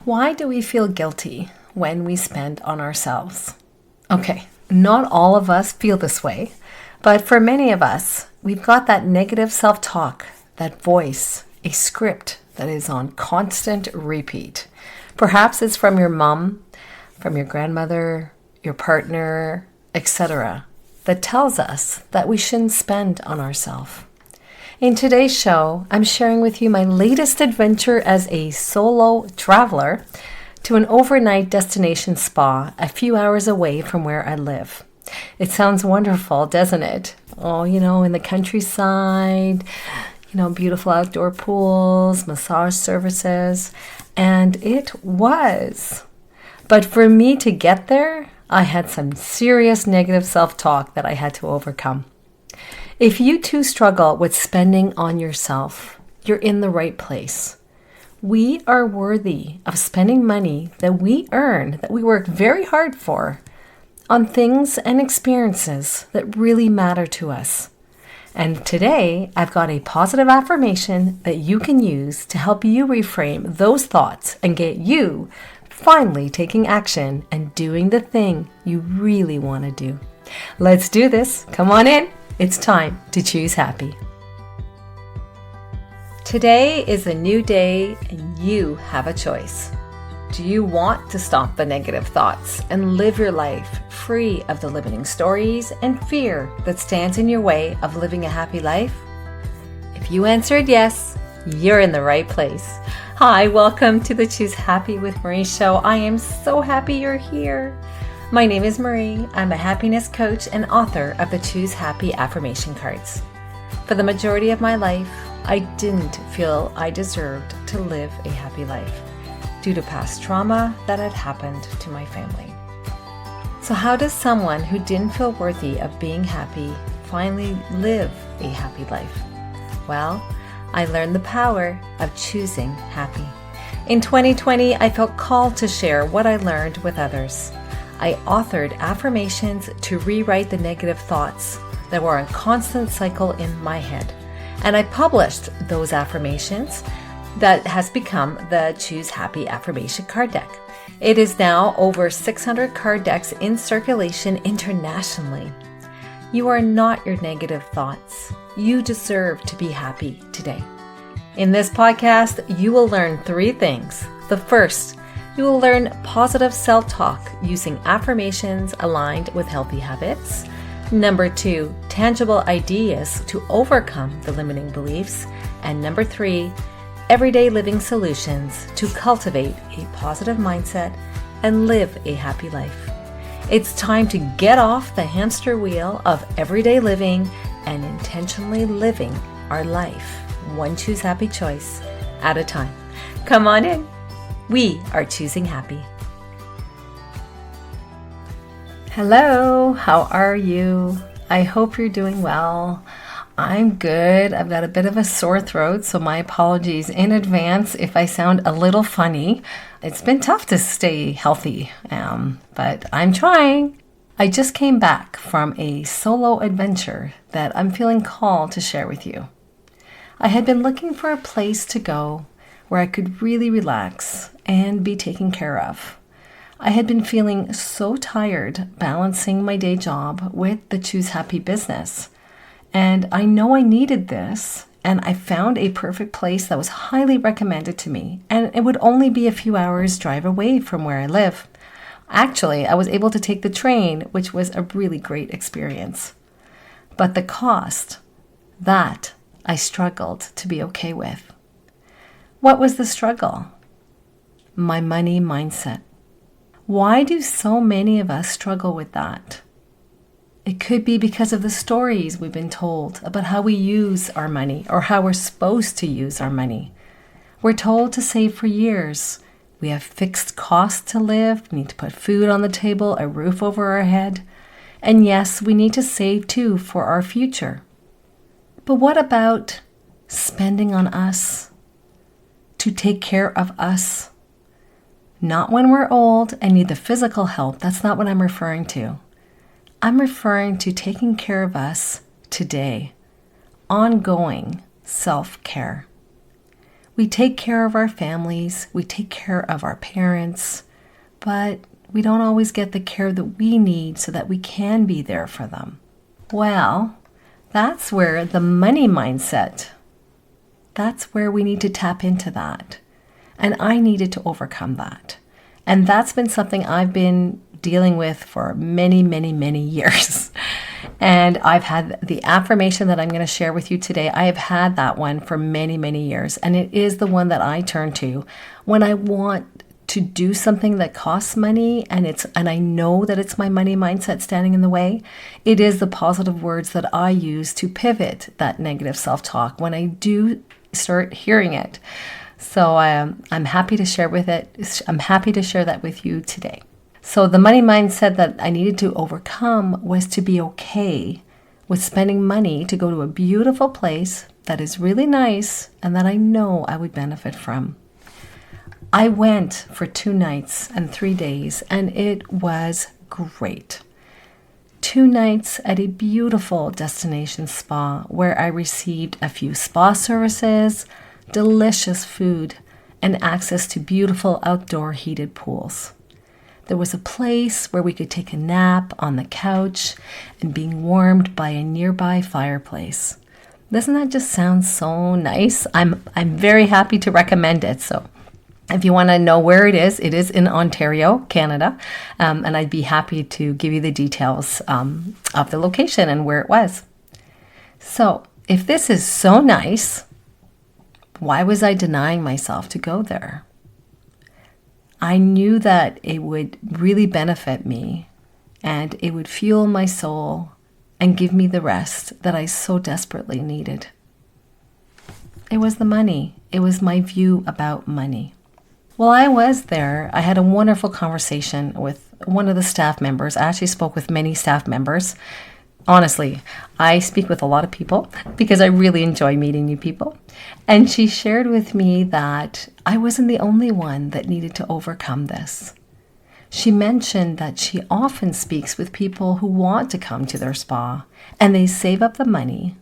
Why do we feel guilty when we spend on ourselves? Okay, not all of us feel this way, but for many of us, we've got that negative self-talk, that voice, a script that is on constant repeat. Perhaps it's from your mom, from your grandmother, your partner, etc., that tells us that we shouldn't spend on ourselves. In today's show, I'm sharing with you my latest adventure as a solo traveler to an overnight destination spa a few hours away from where I live. It sounds wonderful, doesn't it? Oh, in the countryside, beautiful outdoor pools, massage services, and it was. But for me to get there, I had some serious negative self-talk that I had to overcome. If you too struggle with spending on yourself, you're in the right place. We are worthy of spending money that we earn, that we work very hard for, on things and experiences that really matter to us. And today, I've got a positive affirmation that you can use to help you reframe those thoughts and get you finally taking action and doing the thing you really want to do. Let's do this. Come on in. It's time to choose happy. Today is a new day and you have a choice. Do you want to stop the negative thoughts and live your life free of the limiting stories and fear that stands in your way of living a happy life? If you answered yes, you're in the right place. Hi, welcome to the Choose Happy with Marie show. I am so happy you're here. My name is Marie. I'm a happiness coach and author of the Choose Happy affirmation cards. For the majority of my life, I didn't feel I deserved to live a happy life due to past trauma that had happened to my family. So how does someone who didn't feel worthy of being happy finally live a happy life? Well, I learned the power of choosing happy. In 2020, I felt called to share what I learned with others. I authored affirmations to rewrite the negative thoughts that were a constant cycle in my head. And I published those affirmations that has become the Choose Happy affirmation card deck. It is now over 600 card decks in circulation internationally. You are not your negative thoughts. You deserve to be happy today. In this podcast, you will learn 3 things. The first, you will learn positive self-talk using affirmations aligned with healthy habits. Number 2, tangible ideas to overcome the limiting beliefs. And number 3, everyday living solutions to cultivate a positive mindset and live a happy life. It's time to get off the hamster wheel of everyday living and intentionally living our life, one Choose Happy choice at a time. Come on in. We are choosing happy. Hello, how are you? I hope you're doing well. I'm good. I've got a bit of a sore throat, so my apologies in advance if I sound a little funny. It's been tough to stay healthy, but I'm trying. I just came back from a solo adventure that I'm feeling called to share with you. I had been looking for a place to go where I could really relax and be taken care of. I had been feeling so tired balancing my day job with the Choose Happy business. And I know I needed this, and I found a perfect place that was highly recommended to me, and it would only be a few hours drive away from where I live. Actually, I was able to take the train, which was a really great experience. But the cost, that I struggled to be okay with. What was the struggle? My money mindset. Why do so many of us struggle with that? It could be because of the stories we've been told about how we use our money or how we're supposed to use our money. We're told to save for years. We have fixed costs to live. We need to put food on the table, a roof over our head. And yes, we need to save too for our future. But what about spending on us? To take care of us? Not when we're old and need the physical help. That's not what I'm referring to. I'm referring to taking care of us today. Ongoing self-care. We take care of our families, we take care of our parents, but we don't always get the care that we need so that we can be there for them. Well, that's where the money mindset, that's where we need to tap into that. And I needed to overcome that. And that's been something I've been dealing with for many, many, many years. And I've had the affirmation that I'm going to share with you today. I have had that one for many, many years. And it is the one that I turn to when I want to do something that costs money and I know that it's my money mindset standing in the way. It is the positive words that I use to pivot that negative self-talk when I do start hearing it. So I'm happy to share that with you today. So the money mindset that I needed to overcome was to be okay with spending money to go to a beautiful place that is really nice and that I know I would benefit from. I went for 2 nights and 3 days, and it was great. 2 nights at a beautiful destination spa where I received a few spa services, delicious food, and access to beautiful outdoor heated pools. There was a place where we could take a nap on the couch and being warmed by a nearby fireplace. Doesn't that just sound so nice? I'm very happy to recommend it. So if you want to know where it is in Ontario, Canada, and I'd be happy to give you the details of the location and where it was. So if this is so nice, why was I denying myself to go there? I knew that it would really benefit me and it would fuel my soul and give me the rest that I so desperately needed. It was the money. It was my view about money. While I was there, I had a wonderful conversation with one of the staff members. I actually spoke with many staff members. Honestly, I speak with a lot of people because I really enjoy meeting new people. And she shared with me that I wasn't the only one that needed to overcome this. She mentioned that she often speaks with people who want to come to their spa and they save up the money,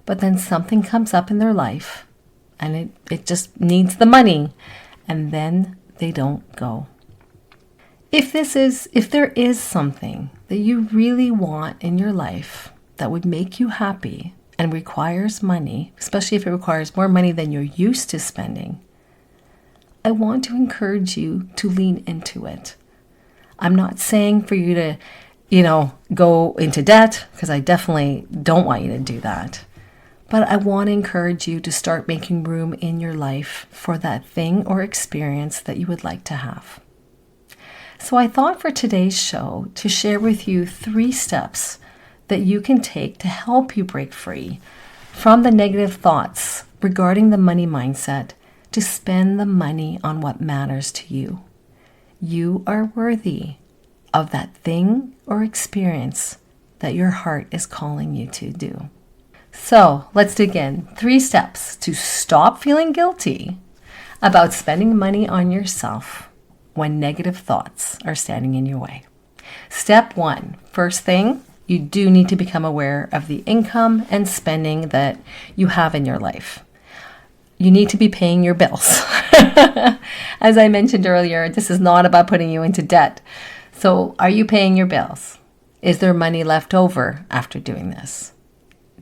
but then something comes up in their life and it just needs the money and then they don't go. If there is something that you really want in your life that would make you happy and requires money, especially if it requires more money than you're used to spending, I want to encourage you to lean into it. I'm not saying for you to, go into debt, because I definitely don't want you to do that. But I want to encourage you to start making room in your life for that thing or experience that you would like to have. So I thought for today's show to share with you 3 steps that you can take to help you break free from the negative thoughts regarding the money mindset to spend the money on what matters to you. You are worthy of that thing or experience that your heart is calling you to do. So let's dig in. 3 steps to stop feeling guilty about spending money on yourself when negative thoughts are standing in your way. Step 1, first thing, you do need to become aware of the income and spending that you have in your life. You need to be paying your bills. As I mentioned earlier, this is not about putting you into debt. So are you paying your bills? Is there money left over after doing this?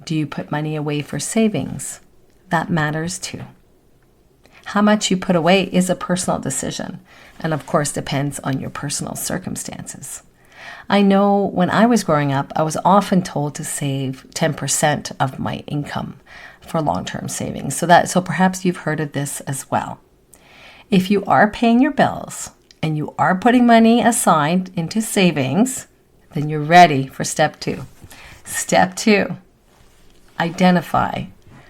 Do you put money away for savings? That matters too. How much you put away is a personal decision, and of course depends on your personal circumstances. I know when I was growing up, I was often told to save 10% of my income for long-term savings. So perhaps you've heard of this as well. If you are paying your bills and you are putting money aside into savings, then you're ready for step 2. Step 2, identify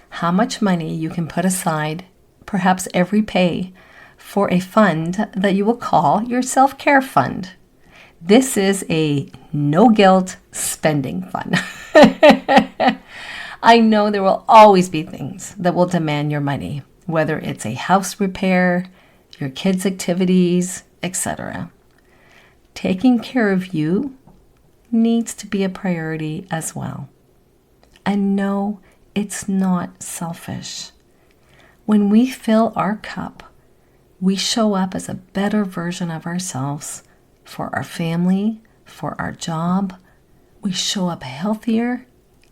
how much money you can put aside, perhaps every pay, for a fund that you will call your self-care fund. This is a no-guilt spending fund. I know there will always be things that will demand your money, whether it's a house repair, your kids' activities, etc. Taking care of you needs to be a priority as well. And no, it's not selfish. When we fill our cup, we show up as a better version of ourselves for our family, for our job. We show up healthier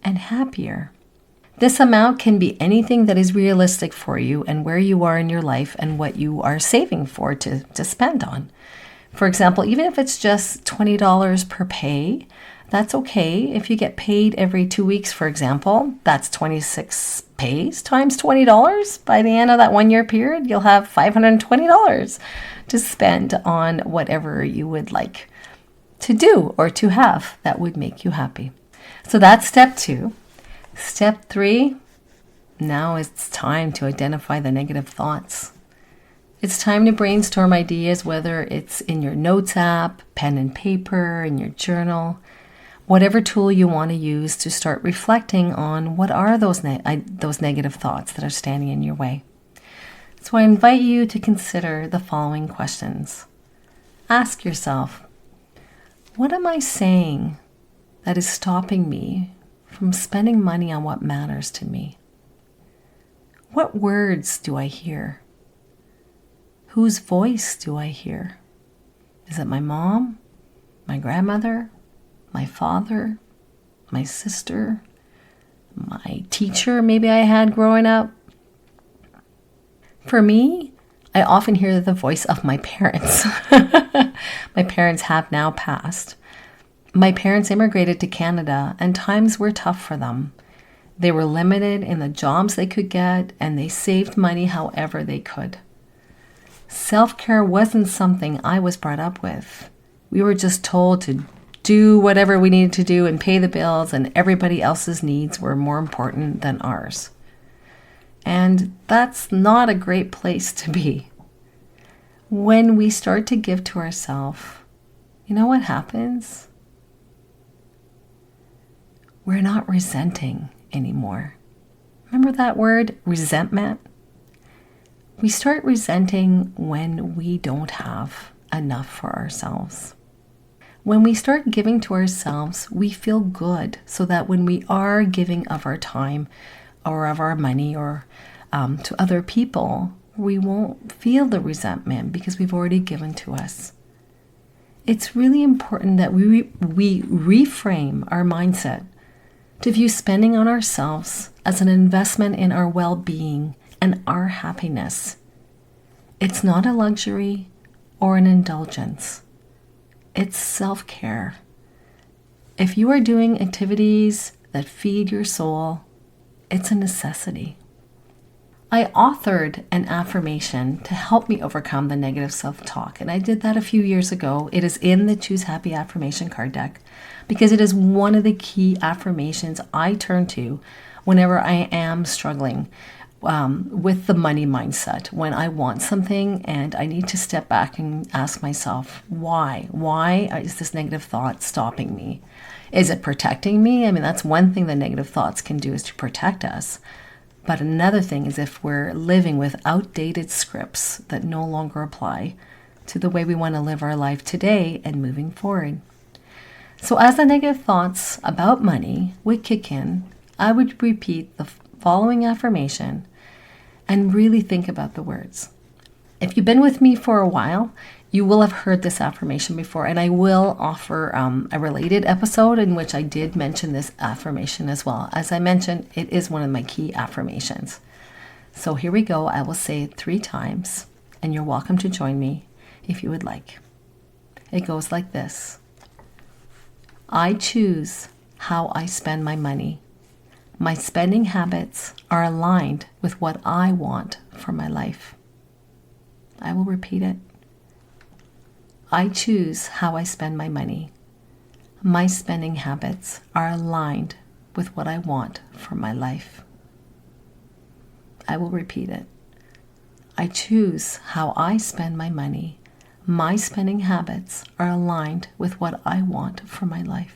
and happier. This amount can be anything that is realistic for you and where you are in your life and what you are saving for to spend on. For example, even if it's just $20 per pay, that's okay. If you get paid every 2 weeks, for example, that's 26 pays times $20. By the end of that 1 year period, you'll have $520 to spend on whatever you would like to do or to have that would make you happy. So that's step 2. Step 3, now it's time to identify the negative thoughts. It's time to brainstorm ideas, whether it's in your notes app, pen and paper, in your journal, whatever tool you want to use to start reflecting on what are those negative thoughts that are standing in your way. So I invite you to consider the following questions. Ask yourself, what am I saying that is stopping me from spending money on what matters to me? What words do I hear? Whose voice do I hear? Is it my mom, my grandmother, my father, my sister, my teacher maybe I had growing up? For me, I often hear the voice of my parents. My parents have now passed. My parents immigrated to Canada and times were tough for them. They were limited in the jobs they could get and they saved money however they could. Self-care wasn't something I was brought up with. We were just told to do whatever we needed to do and pay the bills, and everybody else's needs were more important than ours. And that's not a great place to be. When we start to give to ourselves, you know what happens? We're not resenting anymore. Remember that word, resentment? We start resenting when we don't have enough for ourselves. When we start giving to ourselves, we feel good so that when we are giving of our time or of our money or to other people, we won't feel the resentment because we've already given to us. It's really important that we reframe our mindset to view spending on ourselves as an investment in our well-being and our happiness. It's not a luxury or an indulgence. It's self-care. If you are doing activities that feed your soul, it's a necessity. I authored an affirmation to help me overcome the negative self-talk, and I did that a few years ago. It is in the Choose Happy affirmation card deck because it is one of the key affirmations I turn to whenever I am struggling with the money mindset, when I want something and I need to step back and ask myself, why? Why is this negative thought stopping me? Is it protecting me? I mean, that's one thing that negative thoughts can do, is to protect us. But another thing is if we're living with outdated scripts that no longer apply to the way we want to live our life today and moving forward. So as the negative thoughts about money would kick in, I would repeat the following affirmation and really think about the words. If you've been with me for a while, you will have heard this affirmation before, and I will offer a related episode in which I did mention this affirmation as well. As I mentioned, it is one of my key affirmations. So here we go. I will say it 3 times, and you're welcome to join me if you would like. It goes like this. I choose how I spend my money. My spending habits are aligned with what I want for my life. I will repeat it. I choose how I spend my money. My spending habits are aligned with what I want for my life. I will repeat it. I choose how I spend my money. My spending habits are aligned with what I want for my life.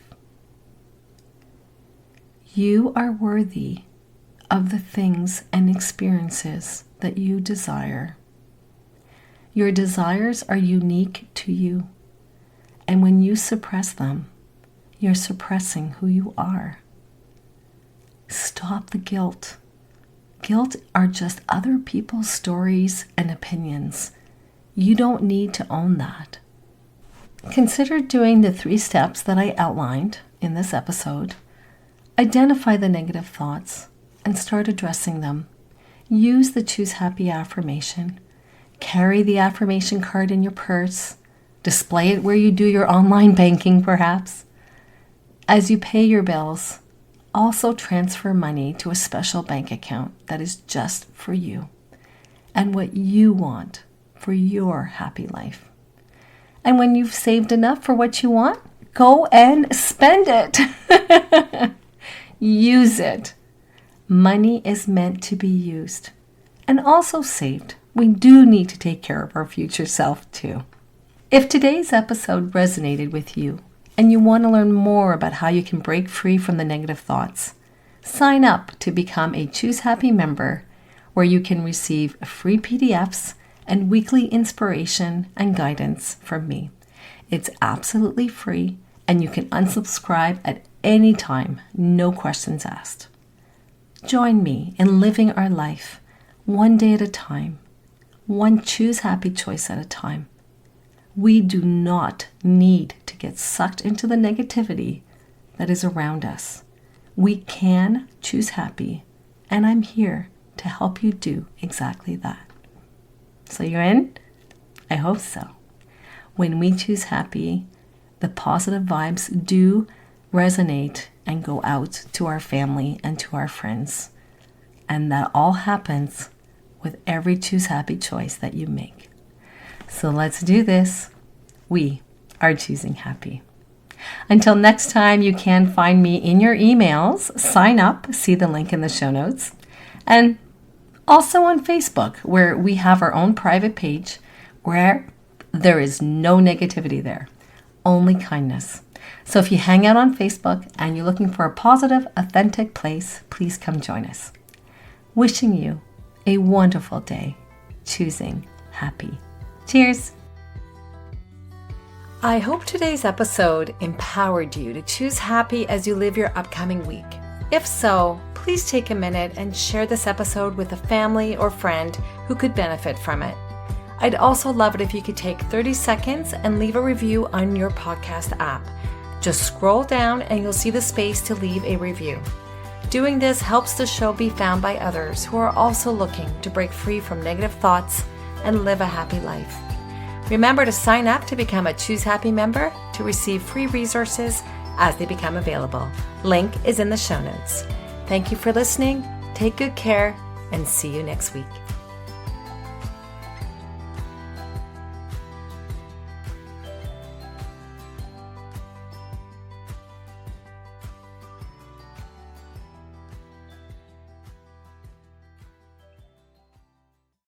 You are worthy of the things and experiences that you desire. Your desires are unique to you, and when you suppress them, you're suppressing who you are. Stop the guilt. Guilt are just other people's stories and opinions. You don't need to own that. Consider doing the 3 steps that I outlined in this episode. Identify the negative thoughts and start addressing them. Use the Choose Happy affirmation. Carry the affirmation card in your purse. Display it where you do your online banking, perhaps. As you pay your bills, also transfer money to a special bank account that is just for you and what you want for your happy life. And when you've saved enough for what you want, go and spend it. Use it. Money is meant to be used and also saved. We do need to take care of our future self too. If today's episode resonated with you and you want to learn more about how you can break free from the negative thoughts, sign up to become a Choose Happy member where you can receive free PDFs and weekly inspiration and guidance from me. It's absolutely free and you can unsubscribe at any time, no questions asked. Join me in living our life one day at a time, one Choose Happy choice at a time. We do not need to get sucked into the negativity that is around us. We can choose happy, and I'm here to help you do exactly that. So you're in? I hope so. When we choose happy, the positive vibes do resonate and go out to our family and to our friends. And that all happens with every Choose Happy choice that you make. So let's do this. We are choosing happy. Until next time, you can find me in your emails. Sign up, see the link in the show notes. And also on Facebook, where we have our own private page where there is no negativity there, only kindness. So if you hang out on Facebook and you're looking for a positive, authentic place, please come join us. Wishing you a wonderful day, choosing happy. Cheers. I hope today's episode empowered you to choose happy as you live your upcoming week. If so, please take a minute and share this episode with a family or friend who could benefit from it. I'd also love it if you could take 30 seconds and leave a review on your podcast app. Just scroll down and you'll see the space to leave a review. Doing this helps the show be found by others who are also looking to break free from negative thoughts and live a happy life. Remember to sign up to become a Choose Happy member to receive free resources as they become available. Link is in the show notes. Thank you for listening. Take good care and see you next week.